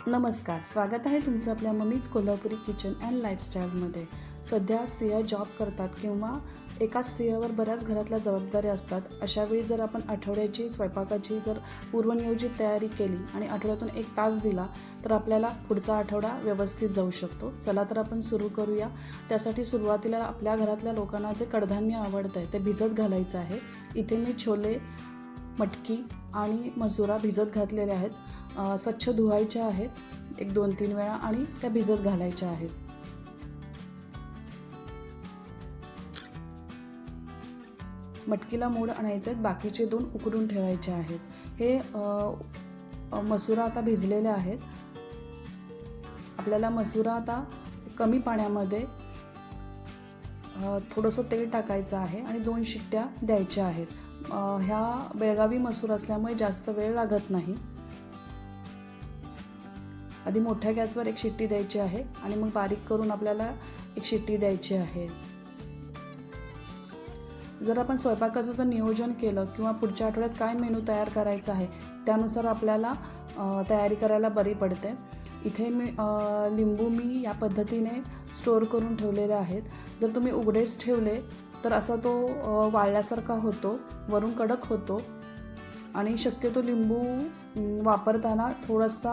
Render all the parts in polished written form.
नमस्कार, स्वागत आहे तुमचं आपल्या मम्मीज कोल्हापुरी किचन अँड लाईफस्टाईलमध्ये. सध्या स्त्रिया जॉब करतात किंवा एकाच स्त्रियावर बऱ्याच घरातल्या जबाबदाऱ्या असतात. अशावेळी जर आपण आठवड्याची स्वयंपाकाची जर पूर्वनियोजित तयारी केली आणि आठवड्यातून 1 तास दिला तर आपल्याला पुढचा आठवडा व्यवस्थित जाऊ शकतो. चला तर आपण सुरू करूया. त्यासाठी सुरुवातीला आपल्या घरातल्या लोकांना जे कडधान्य आवडतं आहे ते भिजत घालायचं आहे. इथे मी छोले, मटकी आणि मसुरा भिजत घातलेले आहेत. स्वच्छ धुवायच्या आहेत 1-2-3 वेळा आणि त्या भिजत घालायच्या आहेत. मटकीला मोड आणायचे आहेत, बाकीचे 2 उकडून ठेवायचे आहेत. हे मसुरा आता भिजलेले आहेत. आपल्याला मसुरा आता कमी पाण्यामध्ये थोडंसं तेल टाकायचं आहे आणि 2 शिट्ट्या द्यायच्या आहेत. ह्या बेळगावी मसूर असल्यामुळे जास्त वेळ लागत नाही. आधी मोठ्या गॅसवर 1 शिट्टी द्यायची आहे आणि मग बारीक करून आपल्याला 1 शिट्टी द्यायची आहे. जर आपण स्वयंपाकाचं जर नियोजन केलं किंवा पुढच्या आठवड्यात काय मेनू तयार करायचा आहे त्यानुसार आपल्याला तयारी करायला बरी पडते. इथे लिंबू मी या पद्धतीने स्टोअर करून ठेवलेले आहेत. जर तुम्ही उघडेच ठेवले तर असा तो वाळल्यासारखा होतो, वरून कडक होतो आणि शक्यतो लिंबू वापरताना थोडासा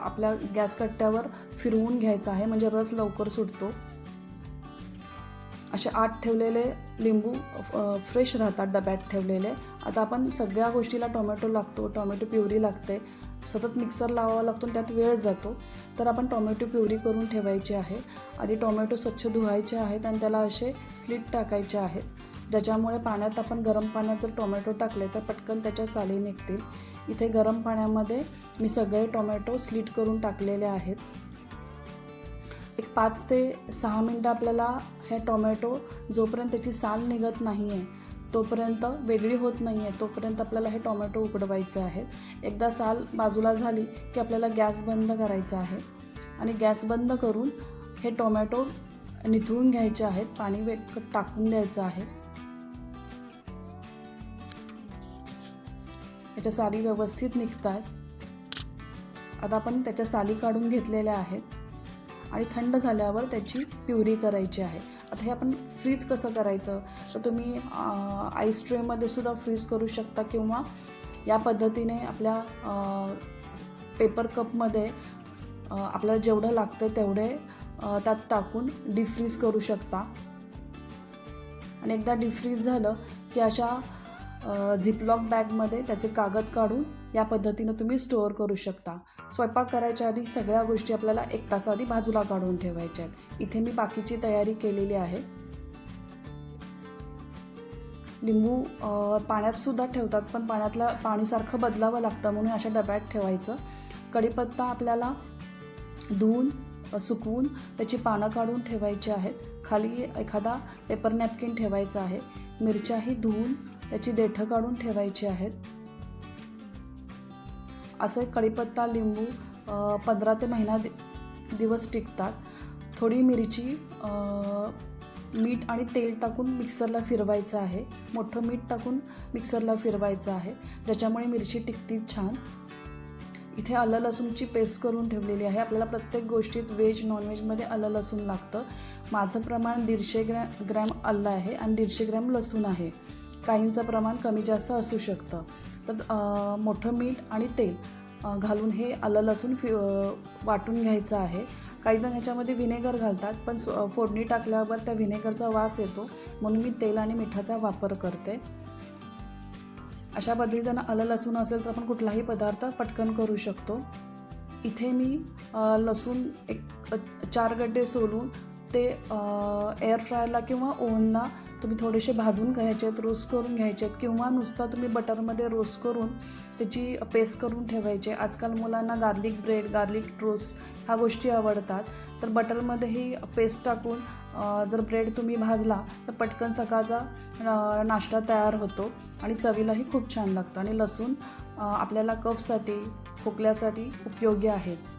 आपल्या गॅस कट्ट्यावर फिरवून घ्यायचा आहे, म्हणजे रस लवकर सुटतो. असे 8 ठेवलेले लिंबू फ्रेश राहतात डब्यात ठेवलेले. आता आपण सगळ्या गोष्टीला टोमॅटो लागतो, टोमॅटो प्युरी लागते, सतत मिक्सर लावावा लागतो, त्यात वेळ जातो. तर आपण टोमॅटो प्युरी करून ठेवायची आहे. आधी टोमॅटो स्वच्छ धुवायचे आहेत आणि त्याला असे स्लिट टाकायचे आहेत, ज्याच्यामुळे पाण्यात आपण गरम पाण्यात जर टोमॅटो टाकले तर पटकन त्याच्या साली निघतील. इथे गरम पाण्यामध्ये मी सगळे टोमॅटो स्लिट करून टाकलेले आहेत. 5 ते 6 मिनटं आपल्याला हे टोमॅटो जोपर्यंत त्याची साल निघत नाही आहे तोपर्यंत, वेगळी होत नाही आहे तोपर्यंत आपल्याला हे टोमॅटो उकडवायचे आहेत. एकदा साल बाजूला झाली की आपल्याला गॅस बंद करायचा आहे आणि गॅस बंद करून हे टोमॅटो निथळून घ्यायचे आहेत. पाणी टाकून द्यायचं आहे. याच्या साली व्यवस्थित निघतात. आता आपण त्याच्या साली काढून घेतलेल्या आहेत आणि थंड झाल्यावर त्याची प्युरी करायची आहे. आता हे आपण फ्रीज कसं करायचं तर तुम्ही आईस ट्रेमध्ये सुद्धा फ्रीज करू शकता किंवा या पद्धतीने आपल्या पेपर कपमध्ये आपल्याला जेवढं लागतं तेवढे त्यात टाकून डीफ्रीज करू शकता. आणि एकदा डीफ्रीज झालं की अशा झिपलॉक बॅगमध्ये त्याचे कागद काढून या पद्धतीनं तुम्ही स्टोअर करू शकता. स्वयंपाक करायच्या आधी सगळ्या गोष्टी आपल्याला 1 तास आधी बाजूला काढून ठेवायच्या आहेत. इथे मी बाकीची तयारी केलेली आहे. लिंबू पाण्यातसुद्धा ठेवतात, पण पाणी सारखं बदलावं लागतं म्हणून अशा डब्यात ठेवायचं. कढीपत्ता आपल्याला धुवून सुकवून त्याची पानं काढून ठेवायची आहेत. खाली एखादा पेपर नॅपकिन ठेवायचा आहे. मिरच्याही धुवून त्याची देठं काढून ठेवायची आहेत. असे कढीपत्ता, लिंबू 15 ते महिना दिवस टिकतात. थोडी मिरची मीठ आणि तेल टाकून मिक्सरला फिरवायचं आहे. मोठं मीठ टाकून मिक्सरला फिरवायचं आहे, ज्याच्यामुळे मिरची टिकती छान. इथे आलं लसूणची पेस्ट करून ठेवलेली आहे. आपल्याला प्रत्येक गोष्टीत व्हेज नॉनव्हेजमध्ये आलं लसूण लागतं. माझं प्रमाण 150 ग्रॅम आलं आहे आणि 150 ग्रॅम लसूण आहे. काहींचं प्रमाण कमी जास्त असू शकतं. तर मोठं मीठ आणि तेल घालून हे आलं लसूण वाटून घ्यायचं आहे. काहीजण ह्याच्यामध्ये व्हिनेगर घालतात, पण फोडणी टाकल्यावर त्या व्हिनेगरचा वास येतो म्हणून मी तेल आणि मिठाचा वापर करते. अशा पद्धतीनं आलं लसूण असेल तर आपण कुठलाही पदार्थ पटकन करू शकतो. इथे मी लसूण 4 गड्डे सोलून ते एअर फ्रायरला किंवा ओव्हनला तुम्ही थोडेसे भाजून घ्यायचे आहेत, रोस्ट करून घ्यायचे आहेत किंवा नुसता तुम्ही बटरमध्ये रोस्ट करून त्याची पेस्ट करून ठेवायची. आजकाल मुलांना गार्लिक ब्रेड, गार्लिक टोस्ट ह्या गोष्टी आवडतात. तर बटरमध्ये ही पेस्ट टाकून जर ब्रेड तुम्ही भाजला तर पटकन सकाळचा नाश्ता तयार होतो आणि चवीलाही खूप छान लागतं. आणि लसूण आपल्याला कफसाठी, खोकल्यासाठी उपयोगी आहेच.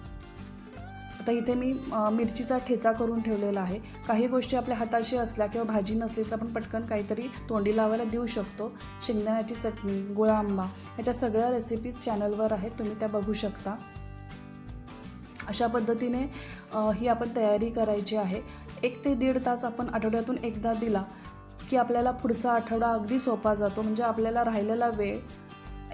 आता इथे मी मिरचीचा ठेचा करून ठेवलेला आहे. काही गोष्टी आपल्या हाताशी असल्या किंवा भाजी नसली तर आपण पटकन काहीतरी तोंडी लावायला देऊ शकतो. शेंगदाण्याची चटणी, गुळांबा ह्याच्या सगळ्या रेसिपीज चॅनलवर आहेत, तुम्ही त्या बघू शकता. अशा पद्धतीने ही आपण तयारी करायची आहे. 1 ते 1.5 तास आपण आठवड्यातून एकदा दिला की आपल्याला पुढचा आठवडा अगदी सोपा जातो. म्हणजे आपल्याला राहिलेला वेळ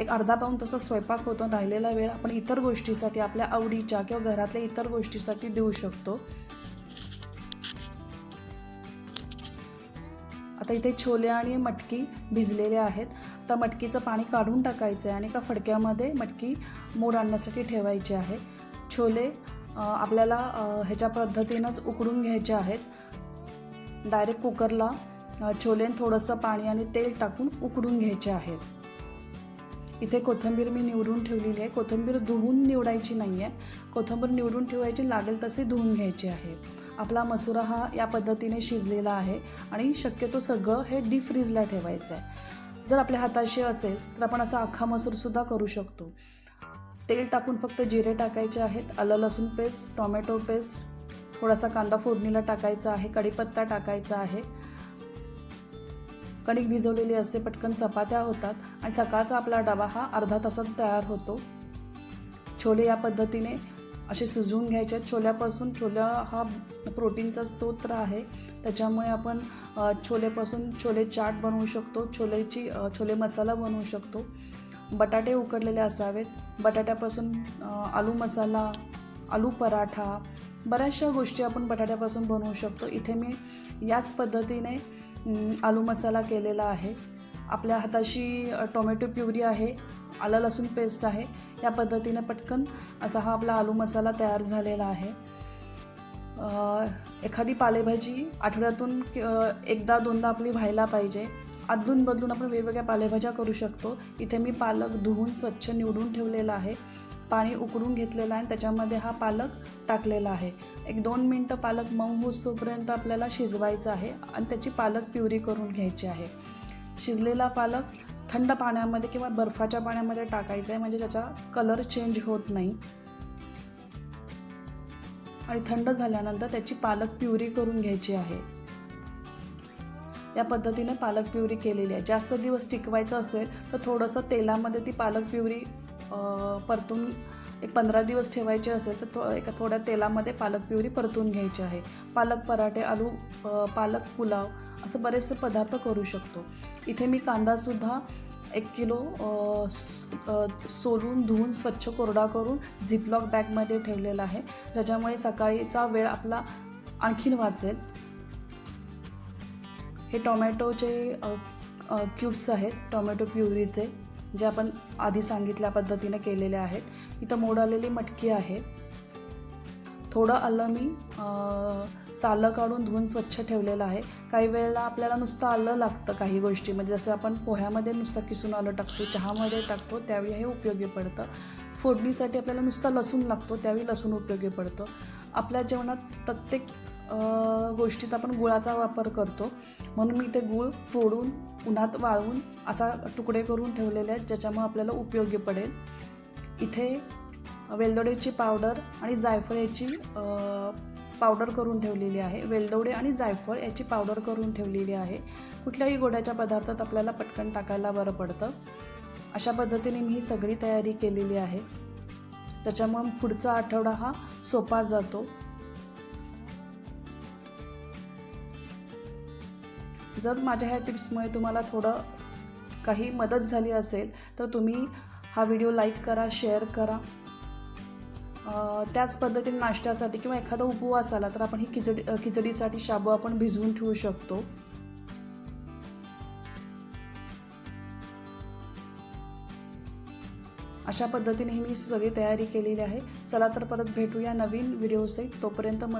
एक अर्धा पाऊण तासात स्वयंपाक होतो, राहिलेला वेळ आपण इतर गोष्टीसाठी आपल्या आवडीच्या किंवा घरातल्या इतर गोष्टीसाठी देऊ शकतो. आता इथे छोले आणि मटकी भिजलेले आहेत. तर मटकीचं पाणी काढून टाकायचं आहे आणि एका फडक्यामध्ये मटकी मोड आणण्यासाठी ठेवायची आहे. छोले आपल्याला ह्याच्या पद्धतीनंच उकडून घ्यायचे आहेत. डायरेक्ट कुकरला छोले थोडंसं पाणी आणि तेल टाकून उकडून घ्यायचे आहेत. इथे कोथिंबीर मी निवडून ठेवलेली आहे. कोथिंबीर धुवून निवडायची नाही आहे, कोथिंबीर निवडून ठेवायची, लागेल तसे धुवून घ्यायचे आहे. आपला मसुरा हा या पद्धतीने शिजलेला आहे आणि शक्यतो सगळं हे डीप फ्रीजला ठेवायचं आहे. जर आपल्या हाताशी असेल तर आपण असा अख्खा मसूरसुद्धा करू शकतो. तेल टाकून फक्त जिरे टाकायचे आहेत, आलं लसूण पेस्ट, टोमॅटो पेस्ट, थोडासा कांदा फोडणीला टाकायचा आहे, कढीपत्ता टाकायचा आहे. कणिक भिजवलेली असते, पटकन चपात्या होतात आणि सकाळचा आपला डबा हा अर्धा तासात तयार होतो. छोले या पद्धतीने असे शिजवून घ्यायचे. छोला हा प्रोटीनचा स्रोत आहे, त्याच्यामुळे आपण छोलेपासून छोले चाट बनवू शकतो, छोले मसाला बनवू शकतो. बटाटे उकडलेले असावेत, बटाट्यापासून आलू मसाला, आलू पराठा, बऱ्याचशा गोष्टी आपण बटाट्यापासून बनवू शकतो. इथे मी याच पद्धतीने आलू मसाला केलेला आहे. आपल्या हाताशी टोमॅटो प्युरी आहे, आलं लसूण पेस्ट आहे. या पद्धतीने पटकन असा हा आपला आलू मसाला तयार झालेला आहे. एखादी पालेभाजी आठवड्यातून एकदा दोनदा आपली व्हायला पाहिजे. अदलून बदलून आपण वेगवेगळ्या पालेभाज्या करू शकतो. इथे मी पालक धुवून स्वच्छ निवडून ठेवलेला आहे, पाणी उकळून घेतलेलं आहे आणि त्याच्यामध्ये हा पालक टाकलेला आहे. 1-2 मिनटं पालक मऊ होईस्तोपर्यंत आपल्याला शिजवायचं आहे आणि त्याची पालक प्युरी करून घ्यायची आहे. शिजलेला पालक थंड पाण्यामध्ये किंवा बर्फाच्या पाण्यामध्ये टाकायचा आहे, म्हणजे त्याचा कलर चेंज होत नाही. आणि थंड झाल्यानंतर त्याची पालक प्युरी करून घ्यायची आहे. या पद्धतीने पालक प्युरी केलेली आहे. जास्त दिवस टिकवायचं असेल तर थोडंसं तेलामध्ये ती पालक प्युरी परतून 15 दिवस ठेवायचे असेल तर एका थोड्या तेलामध्ये पालक प्युरी परतून घ्यायची आहे. पालक पराठे, पालक पुलाव असं बरेचसे पदार्थ करू शकतो. इथे मी कांदासुद्धा 1 किलो सोलून धुवून स्वच्छ कोरडा करून झिपलॉक बॅगमध्ये ठेवलेला आहे, ज्याच्यामुळे सकाळीचा वेळ आपला आणखीन वाचेल. हे टोमॅटोचे क्यूब्स आहेत, टोमॅटो प्युरीचे, जे आपण आधी सांगितल्या पद्धतीने केलेले आहेत. इथं मोड आलेली मटकी आहे. थोडं आलं मी सालं काढून धुवून स्वच्छ ठेवलेलं आहे. काही वेळेला आपल्याला नुसतं आलं लागतं काही गोष्टी, म्हणजे जसं आपण पोह्यामध्ये नुसतं किसून आलं टाकतो, चहामध्ये टाकतो, त्यावेळी हे उपयोगी पडतं. फोडणीसाठी आपल्याला नुसता लसूण लागतो, त्यावेळी लसूण उपयोगी पडतं. आपल्या जेवणात प्रत्येक गोष्टीत आपण गुळाचा वापर करतो, म्हणून मी ते गूळ फोडून उन्हात वाळवून असा तुकडे करून ठेवलेले आहेत, ज्याच्यामुळे आपल्याला उपयोगी पडेल. इथे वेलदोड्याची पावडर आणि जायफळ याची पावडर करून ठेवलेली आहे. वेलदोडे आणि जायफळ याची पावडर करून ठेवलेली आहे. कुठल्याही गोड्याच्या पदार्थात आपल्याला पटकन टाकायला बरं पडतं. अशा पद्धतीने मी ही सगळी तयारी केलेली आहे, त्याच्यामुळे पुढचा आठवडा हा सोपा जातो. जर माझ्या ह्या टिप्समुळे तुम्हाला थोडं काही मदत झाली असेल तर तुम्ही हा व्हिडिओ लाईक करा, शेअर करा. त्याच पद्धतीने नाश्त्यासाठी किंवा एखादा उपवास आला तर आपण ही खिचडीसाठी शाबू आपण भिजवून ठेवू शकतो. अशा पद्धतीने मी सगळी तयारी केलेली आहे. चला तर परत भेटूया नवीन व्हिडिओसहित. तोपर्यंत